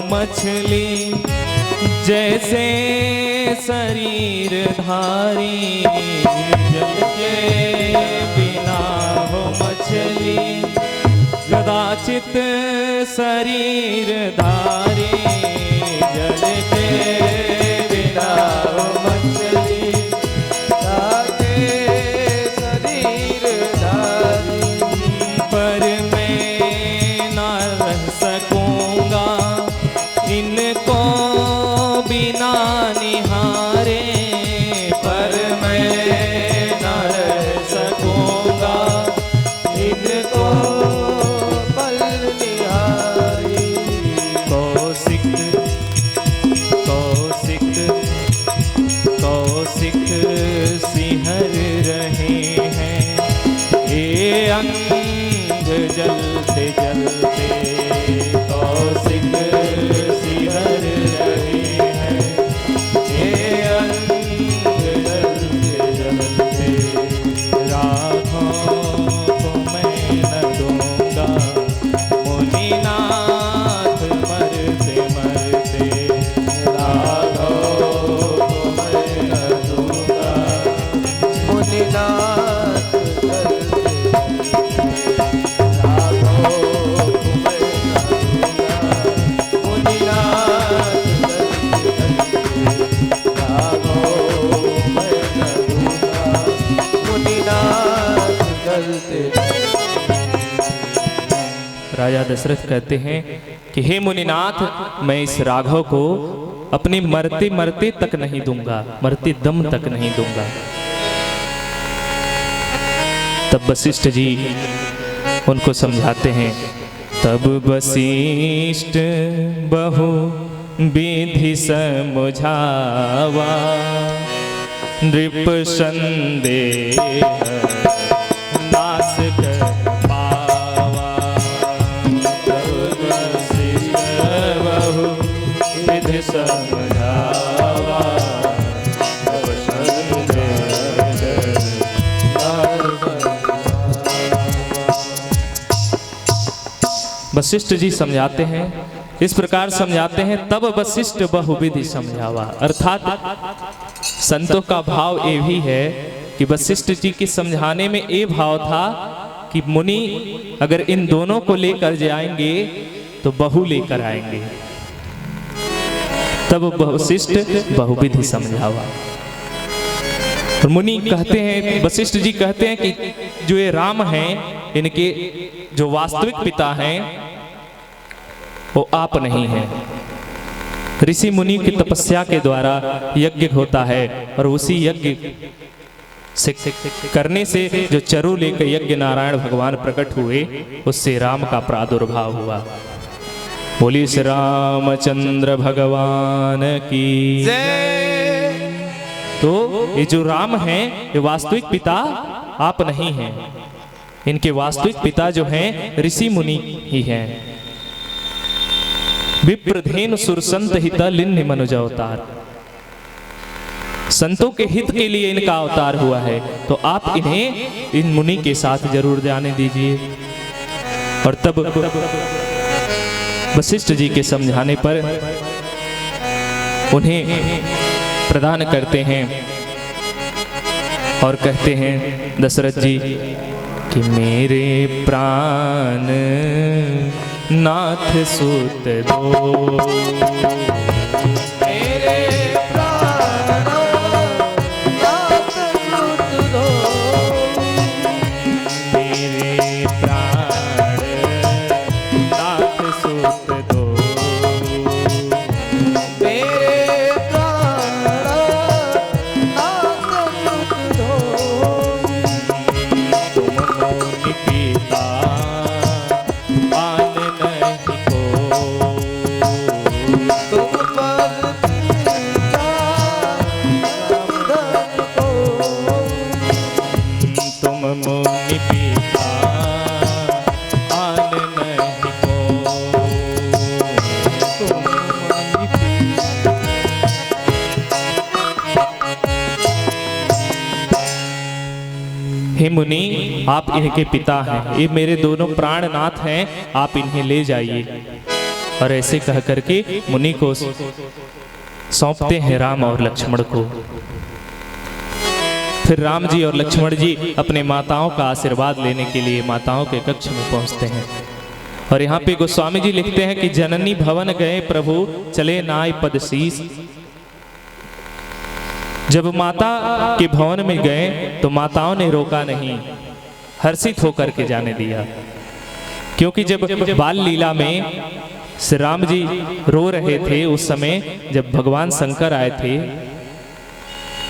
मछली, जैसे शरीर धारी जल के बिना हो मछली, कदाचित शरीर धारी जल के बिना हो मछली, ताके शरीर धारी, पर मैं ना रह सकूंगा इनको बिना निहारे, पर मैं ना रह सकूंगा इनको पल निहारी। कौशिक कौशिक कौशिक सिहर रहे हैं ये अंग जलते जलते, कौशिक सिहर रहे हैं ये अंग जलते जलते, राघों को मैं न दूंगा मुनिनाथ मरते मरते, राघों को मैं न दूंगा मुनिनाथ राजा दशरथ कहते हैं कि हे मुनिनाथ, मैं इस राघव को अपने मरते मरते तक नहीं दूंगा, मरते दम तक नहीं दूंगा। तब वशिष्ठ जी उनको समझाते हैं। तब वशिष्ठ बहु विधि समझावा, नृप संदेह नाश कर पावा। तब वशिष्ठ बहु विधि समझावा, वशिष्ठ जी समझाते हैं, इस प्रकार समझाते हैं। तब वशिष्ठ बहुविधि समझावा, अर्थात संतों का भाव ये भी है कि वशिष्ठ जी के समझाने में ये भाव था कि मुनि अगर इन दोनों को लेकर जाएंगे तो बहु लेकर आएंगे। तब वशिष्ठ बहुविधि समझावा। और मुनि कहते हैं, वशिष्ठ जी कहते हैं कि जो ये राम हैं, इनके जो वास्तविक पिता हैं वो आप नहीं हैं। ऋषि मुनि की तपस्या के द्वारा यज्ञ होता है और उसी यज्ञ से करने से जो चरु लेकर यज्ञ नारायण भगवान प्रकट हुए, उससे राम का प्रादुर्भाव हुआ। बोलिए श्री रामचंद्र भगवान की जय। तो ये जो राम हैं, ये वास्तविक पिता आप नहीं हैं। इनके वास्तविक पिता जो हैं ऋषि मुनि ही हैं। विप्रधेनु सुरसंत हित लिन्हि मनुज अवतार, संतों के हित के लिए इनका अवतार हुआ है, तो आप इन्हें इन मुनि के साथ जरूर जाने दीजिए। और तब वशिष्ठ जी के समझाने पर उन्हें प्रदान करते हैं और कहते हैं दशरथ जी कि मेरे प्राण नाथ सुत दो, मेरे प्राण नाथ सुत दो, मेरे प्राण नाथ सुत दो, मेरे प्राण नाथ सुत दो, तुम मुनि पिता आन नहीं को, तुम पर पिता समधन को, तुम मुनि पिता आन नहीं को, तुम मुनि पिता। हे मुनि, आप इनके पिता हैं, ये मेरे दोनों प्राणनाथ हैं, आप इन्हें ले जाइए। और ऐसे कह करके मुनि को सौंपते हैं राम और लक्ष्मण को। फिर राम जी और लक्ष्मण जी अपने माताओं का आशीर्वाद लेने के लिए माताओं के कक्ष में पहुंचते हैं। और यहाँ पे गोस्वामी जी लिखते हैं कि जननी भवन गए प्रभु चले नाय पद शीस। जब माता के भवन में गए तो माताओं ने रोका नहीं, हर्षित होकर के जाने दिया। क्योंकि जब बाल लीला में श्री राम जी रो रहे थे, उस समय जब भगवान शंकर आए थे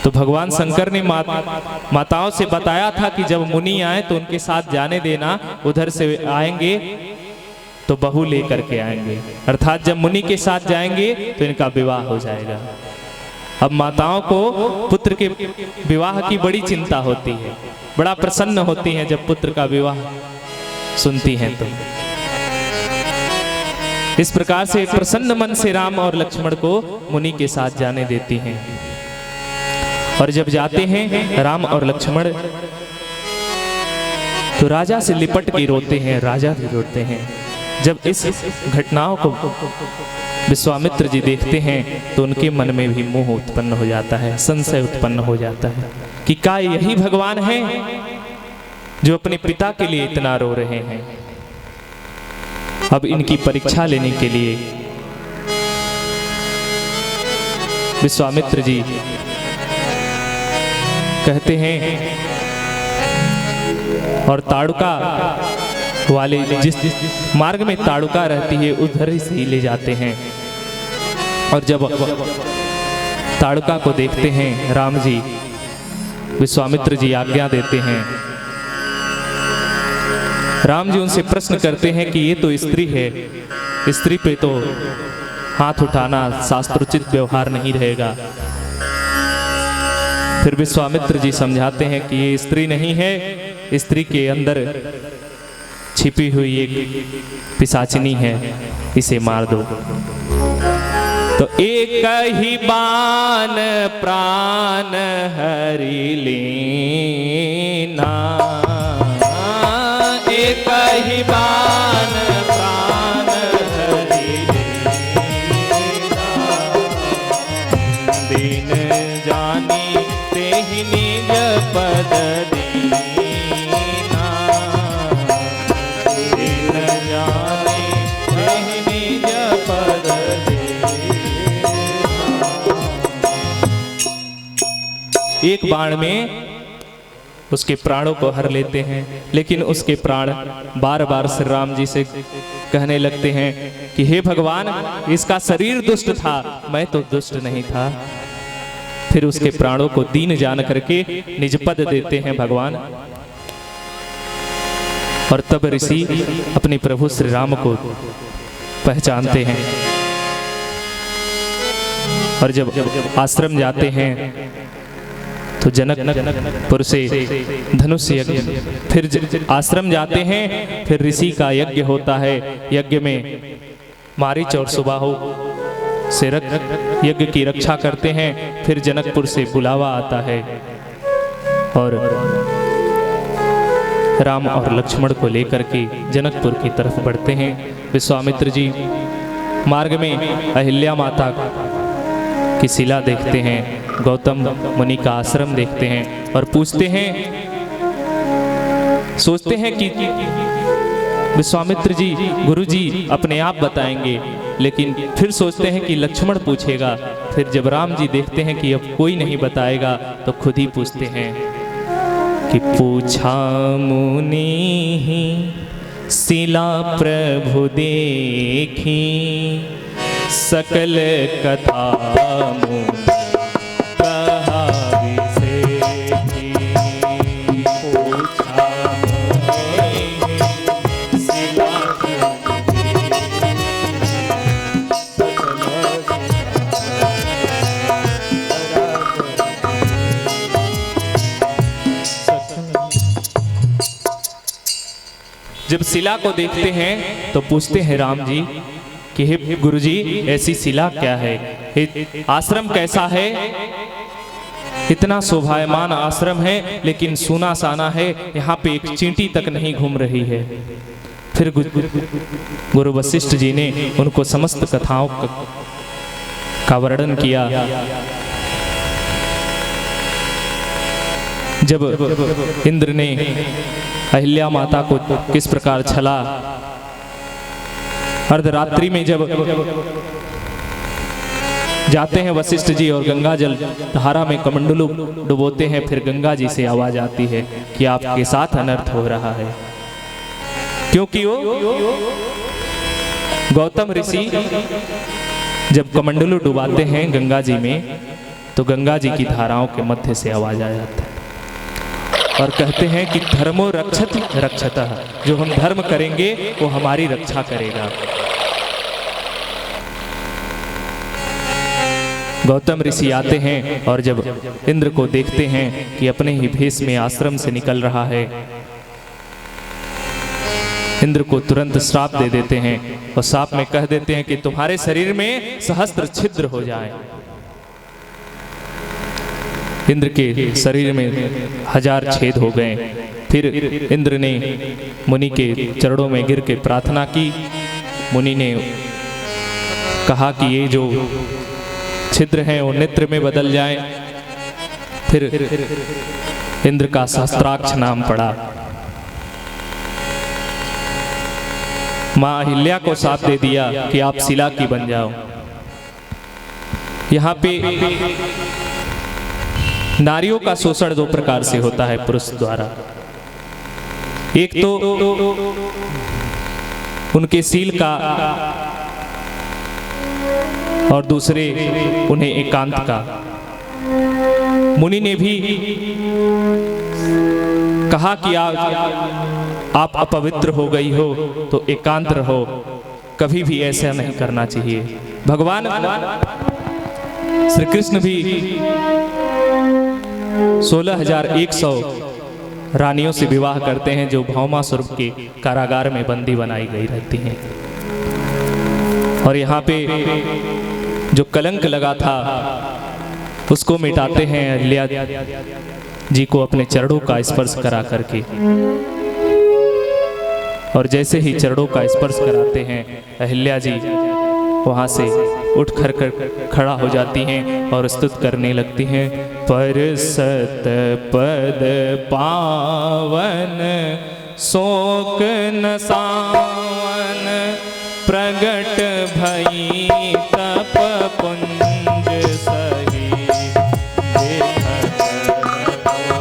तो भगवान शंकर ने माताओं से बताया था कि जब मुनि आए तो उनके साथ जाने देना, उधर से आएंगे तो बहू लेकर के आएंगे, अर्थात जब मुनि के साथ जाएंगे तो इनका विवाह हो जाएगा। अब माताओं को पुत्र के विवाह की बड़ी चिंता होती है, बड़ा प्रसन्न होती हैं जब पुत्र का विवाह सुनती हैं। तो इस प्रकार से प्रसन्न मन से राम और लक्ष्मण को मुनि के साथ जाने देती हैं। और जब जाते हैं राम और लक्ष्मण तो राजा से लिपट के रोते हैं, राजा भी रोते हैं। जब इस घटनाओं को विश्वामित्र जी देखते हैं तो उनके मन में भी मोह उत्पन्न हो जाता है, संशय उत्पन्न हो जाता है कि क्या यही भगवान है जो अपने पिता के लिए इतना रो रहे हैं। अब इनकी परीक्षा लेने के लिए विश्वामित्र जी कहते हैं और ताड़ुका वाले जिस मार्ग में ताड़ुका रहती है उधर से ही ले जाते हैं। और जब ताड़ुका को देखते हैं राम जी, विश्वामित्र जी आज्ञा देते हैं। राम जी उनसे प्रश्न करते हैं कि ये तो स्त्री है, स्त्री पे तो हाथ उठाना शास्त्रोचित व्यवहार नहीं रहेगा। फिर विश्वामित्र जी समझाते हैं कि ये स्त्री नहीं है, स्त्री के अंदर छिपी हुई एक पिशाचिनी है, इसे मार दो। तो एक ही बाण प्राण हरि लेना, एक ही बाण प्राण हरि लेना, दिन जानी तेहि निज पद दीना, दिन जानी तेहि निज पद दीना। एक बाण में उसके प्राणों को हर लेते हैं, लेकिन उसके प्राण बार बार श्री राम जी से कहने लगते हैं कि हे भगवान, इसका शरीर दुष्ट था, मैं तो दुष्ट नहीं था। फिर उसके प्राणों को दीन जान करके निजपद देते हैं भगवान। और तब ऋषि अपने प्रभु श्री राम को पहचानते हैं। और जब आश्रम जाते हैं तो जनकपुर से धनुष यज्ञ, फिर आश्रम जाते हैं, फिर ऋषि का यज्ञ होता है। यज्ञ में मारीच और सुबाहु से यज्ञ की रक्षा करते हैं। फिर जनकपुर से बुलावा आता है और राम और लक्ष्मण को लेकर के जनकपुर की तरफ बढ़ते हैं। विश्वामित्र जी मार्ग में अहिल्या माता की शिला देखते हैं, गौतम मुनि का आश्रम देखते हैं और पूछते हैं, सोचते हैं कि विश्वामित्र जी गुरु जी अपने आप बताएंगे, लेकिन फिर सोचते हैं कि लक्ष्मण पूछेगा। फिर जब राम जी देखते हैं कि अब कोई नहीं बताएगा तो खुद ही पूछते हैं कि पूछा मुनि शिला प्रभु देखी, सकल कथा मुनि कहा विसेखी। पूछा मुनि शिला जब शिला को देखते हैं तो पूछते हैं राम जी कि हे गुरुजी, ऐसी शिला क्या है, आश्रम कैसा है? इतना शोभायमान आश्रम है लेकिन सूना साना है, यहाँ पे एक चींटी तक नहीं घूम रही है। फिर गुरु वशिष्ठ जी ने उनको समस्त कथाओं का वर्णन किया। जब इंद्र ने अहिल्या माता को किस प्रकार छला, अर्धरात्रि में जब जाते हैं वशिष्ठ जी और गंगा जल धारा में कमंडलू डुबोते हैं, फिर गंगा जी से आवाज आती है कि आपके साथ अनर्थ हो रहा है। क्योंकि वो गौतम ऋषि जब कमंडलू डुबाते हैं गंगा जी में, तो गंगा जी की धाराओं के मध्य से आवाज आ जाता है और कहते हैं कि धर्मो रक्षति रक्षतः, जो हम धर्म करेंगे वो हमारी रक्षा करेगा। गौतम ऋषि आते हैं और जब इंद्र को देखते हैं कि अपने ही भेष में आश्रम से निकल रहा है, इंद्र को तुरंत श्राप दे देते हैं और श्राप में कह देते हैं कि तुम्हारे शरीर में सहस्त्र छिद्र हो जाए। इंद्र के शरीर में 1000 छेद हो गए। फिर इंद्र ने मुनि के चरणों में गिर के प्रार्थना की। मुनि ने कहा कि ये जो छिद्र हैं वो नेत्र में बदल जाएं। फिर इंद्र का सहस्त्राक्ष नाम पड़ा। मां अहिल्या को साथ दे दिया कि आप शिला की बन जाओ। यहाँ पे नारियों का शोषण 2 प्रकार से होता है पुरुष द्वारा। एक तो उनके शील का और दूसरे उन्हें एकांत का। मुनि ने भी कहा कि आप अपवित्र हो गई हो तो एकांत रहो, कभी भी ऐसा नहीं करना चाहिए। भगवान श्री कृष्ण भी 16,100 रानियों से विवाह करते हैं जो भौमासुर के कारागार में बंदी बनाई गई रहती हैं। और यहाँ पे जो कलंक लगा था उसको मिटाते हैं अहिल्या जी को अपने चरणों का स्पर्श करा करके। और जैसे ही चरणों का स्पर्श कराते हैं अहिल्या जी वहाँ से उठ कर खड़ा हो जाती हैं और स्तुत करने लगती हैं। पर सत पद पावन शोक न सावन, प्रगट भई तप पुंज सही,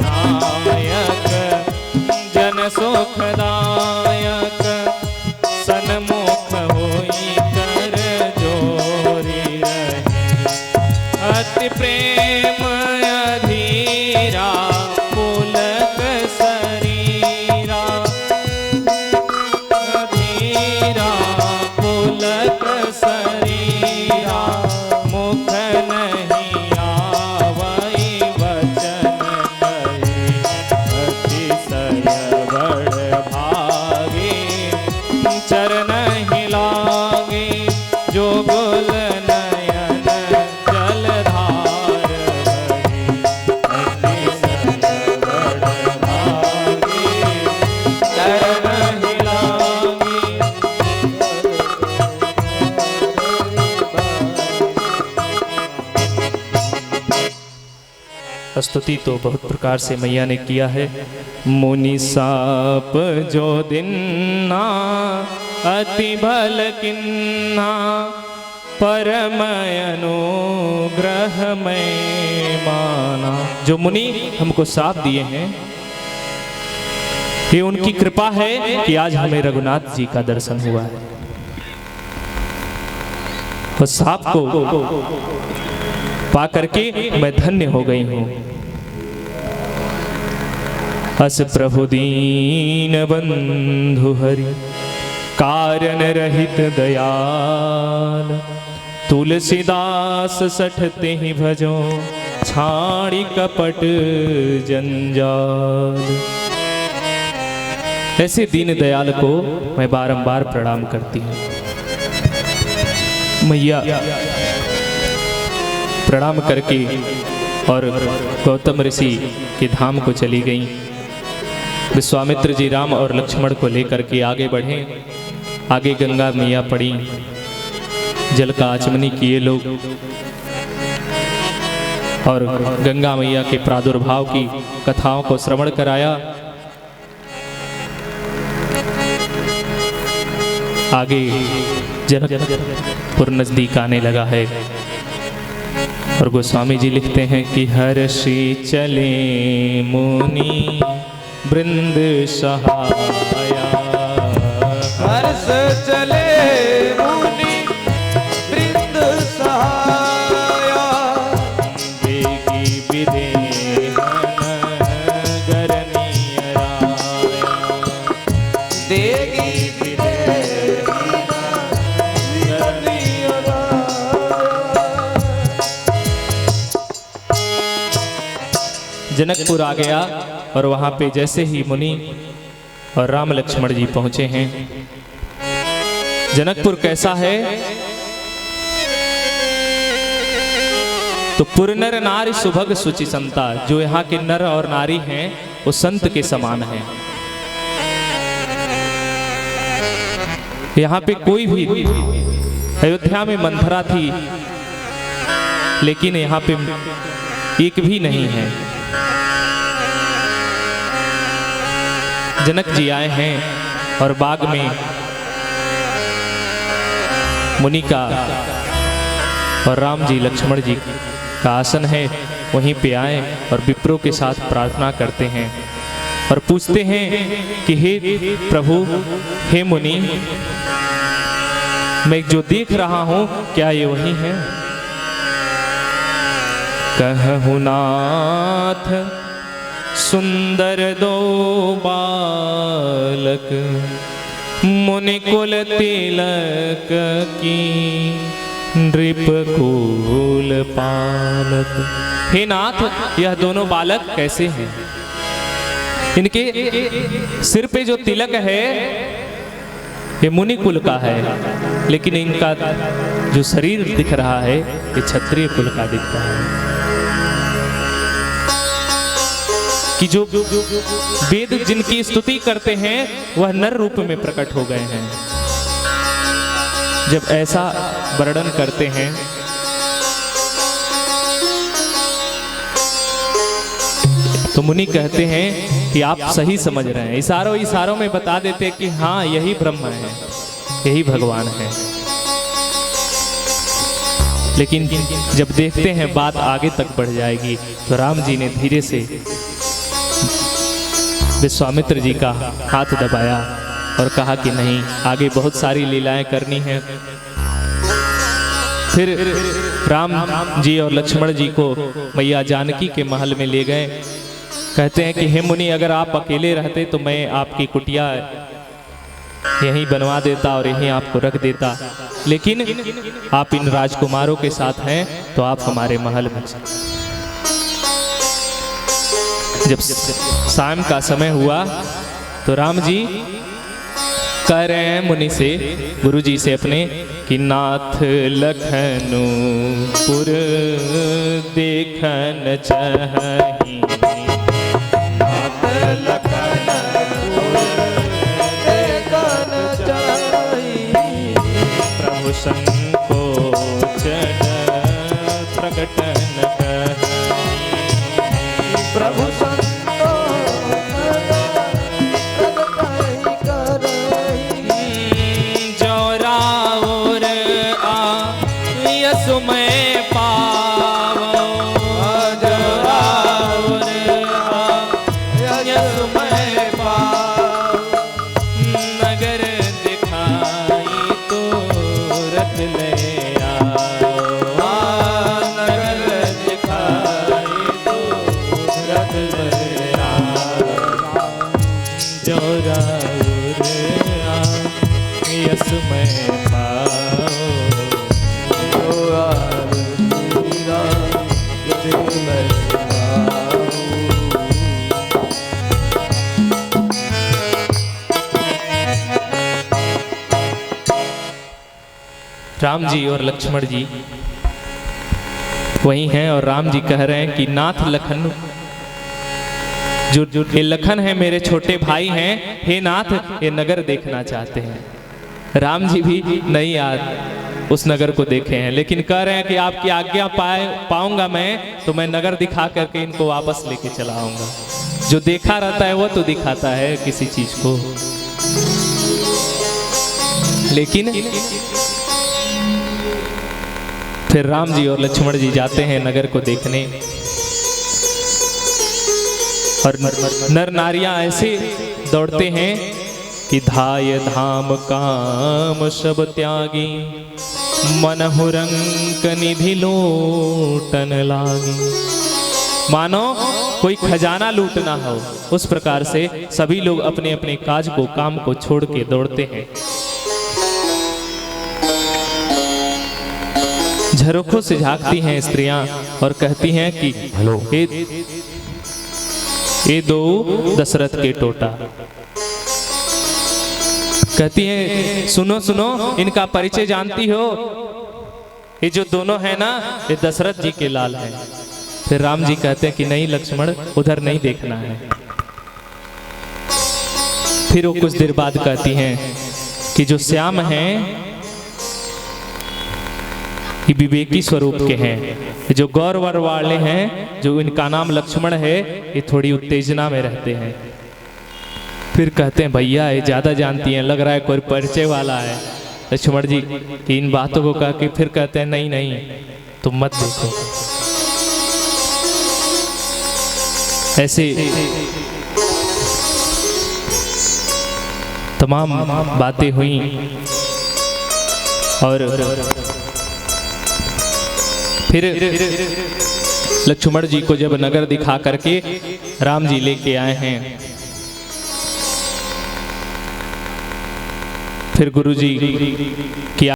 नायक जन सुखदायक, सन्मुख होई कर जोरी रहे, अति प्रेम अधीरा पुलक शरीरा, अधीरा पुलक शरीरा, मुख नहीं आवई वचन कहे, अतिशय बड़ भागे चरण ही लागे, जो गुल नयन जलधार बहे, अतिशय बड़ भागे चरण ही लागे। स्तुति तो बहुत प्रकार से मैया ने किया है। मुनि साप जो दिन्ना अति भल किन्ना, परम अनुग्रह में माना। जो मुनि हमको साप दिए हैं ये उनकी कृपा है कि आज हमें रघुनाथ जी का दर्शन हुआ है। और साप को पा करके मैं धन्य हो गई हूँ। अस प्रभु दीन बंधु हरि, कारण रहित दयाल, तुलसीदास सठते ही भजो, छाड़ी कपट जंजाल। ऐसे दीन दयाल को मैं बारंबार प्रणाम करती हूँ। मैया प्रणाम करके और गौतम ऋषि के धाम को चली गई। विश्वामित्र जी राम और लक्ष्मण को लेकर के आगे बढ़े। आगे गंगा मैया पड़ी, जल का आचमनी किए लोग और गंगा मैया के प्रादुर्भाव की कथाओं को श्रवण कराया। आगे जनकपुर नजदीक आने लगा है और गोस्वामी जी लिखते हैं कि हर्षि चले मुनि वृंद सहाया, हर्ष चले मुनि वृंद सहाया, देगी विदेहन गरनीय राया, देगी जनकपुर आ गया और वहां पे जैसे ही मुनि और राम लक्ष्मण जी पहुंचे हैं। जनकपुर कैसा है? तो पुर नर नारी सुभग सुचि संता, जो यहाँ के नर और नारी हैं वो संत के समान हैं। यहाँ पे कोई भी, अयोध्या में मंथरा थी लेकिन यहाँ पे एक भी नहीं है। जनक जी आए हैं और बाग में मुनि का और राम जी लक्ष्मण जी का आसन है, वहीं पे आए और विप्रों के साथ प्रार्थना करते हैं और पूछते हैं कि हे प्रभु, हे मुनि, मैं जो देख रहा हूं क्या ये वही है? कहु नाथ सुंदर दो बालक, मुनि कुल तिलक की नृप कुल पालक। हे नाथ, यह दोनों बालक कैसे हैं? इनके सिर पे जो तिलक है ये मुनि कुल का है, लेकिन इनका जो शरीर दिख रहा है ये क्षत्रिय कुल का दिख रहा है। कि जो वेद जिनकी स्तुति करते हैं वह नर रूप में प्रकट हो गए हैं। जब ऐसा वर्णन करते हैं तो मुनि कहते हैं कि आप सही समझ रहे हैं। इशारों इशारों में बता देते हैं कि हाँ, यही ब्रह्म है, यही भगवान है। लेकिन जब देखते हैं बात आगे तक बढ़ जाएगी तो राम जी ने धीरे से विश्वामित्र जी का हाथ दबाया और कहा कि नहीं, आगे बहुत सारी लीलाएं करनी हैं। फिर राम जी और लक्ष्मण जी को मैया जानकी के महल में ले गए। कहते हैं कि हे मुनि, अगर आप अकेले रहते तो मैं आपकी कुटिया यहीं बनवा देता और यहीं आपको रख देता, लेकिन आप इन राजकुमारों के साथ हैं तो आप हमारे महल में। जब शाम का समय हुआ तो राम जी कह रहे हैं मुनि से, गुरु जी से अपने, कि नाथ लखनपुर देखन चाही, नाथ लखनपुर देखन चाही, प्रभु संकोचन प्रकटन कहीं, प्रभु राम जी और लक्ष्मण जी वही हैं और राम जी कह रहे हैं कि नाथ लखन जो ये लखन है मेरे छोटे भाई हैं, हे नाथ ये नगर देखना चाहते हैं। राम जी भी नहीं याद उस नगर को देखे हैं, लेकिन कह रहे हैं कि आपकी आज्ञा पाऊंगा मैं तो मैं नगर दिखा करके इनको वापस लेके चला आऊंगा। जो देखा रहता है वो तो दिखाता है किसी चीज को, लेकिन फिर राम जी और लक्ष्मण जी जाते हैं नगर को देखने, और नर नारियां ऐसे दौड़ते हैं कि धाय धाम काम सब त्यागी, मनहु रंक निधि लूटन लागी। मानो कोई खजाना लूटना हो, उस प्रकार से सभी लोग अपने अपने काज को, काम को छोड़ के दौड़ते हैं। झरोखों से झांकती हैं स्त्रियां और कहती हैं कि हेलो, ये दो दशरथ के टोटा। कहती हैं सुनो सुनो, इनका परिचय जानती हो? ये जो दोनों हैं ना, ये दशरथ जी के लाल हैं। फिर राम जी कहते हैं कि नहीं लक्ष्मण, उधर नहीं देखना है। फिर वो कुछ देर बाद कहती हैं कि जो श्याम हैं ये विवेकी स्वरूप के हैं, जो गौरवर वाले हैं, जो इनका नाम लक्ष्मण है, ये थोड़ी उत्तेजना में रहते हैं। फिर कहते हैं भैया ये ज्यादा जानती हैं, लग रहा है कोई परिचय वाला है। लक्ष्मण जी कि इन बातों को कह के फिर कहते हैं नहीं नहीं तुम मत देखो। ऐसे तमाम बातें हुई और फिर लक्ष्मण जी को जब नगर दिखा करके राम जी लेके आए हैं, फिर गुरु जी की